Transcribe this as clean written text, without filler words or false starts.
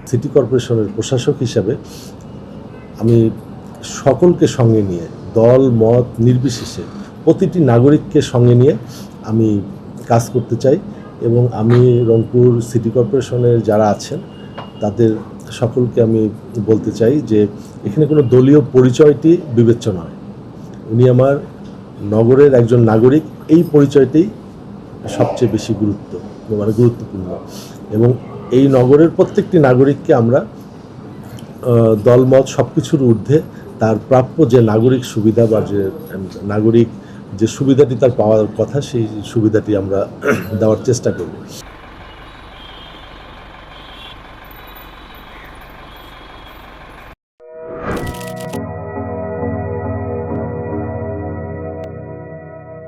City কর্পোরেশনের প্রশাসক হিসাবে আমি সকলকে সঙ্গে নিয়ে, দল মত নির্বিশেষে প্রতিটি নাগরিককে সঙ্গে নিয়ে আমি কাজ করতে চাই এবং আমি রংপুর সিটি কর্পোরেশনের যারা আছেন তাদের সকলকে আমি বলতে চাই যে এখানে কোনো দলীয় পরিচয়টি বিবেচ্য নয়। উনি আমার নগরের একজন নাগরিক, এই পরিচয়টি সবচেয়ে বেশি গুরুত্বপূর্ণ এবং এই নগরের প্রত্যেকটি নাগরিককে আমরা দলমত সব কিছুর ঊর্ধ্বে তার প্রাপ্য যে নাগরিক সুবিধা বা যে নাগরিক যে সুবিধাটি তার পাওয়ার কথা সেই সুবিধাটি আমরা দেওয়ার চেষ্টা করব।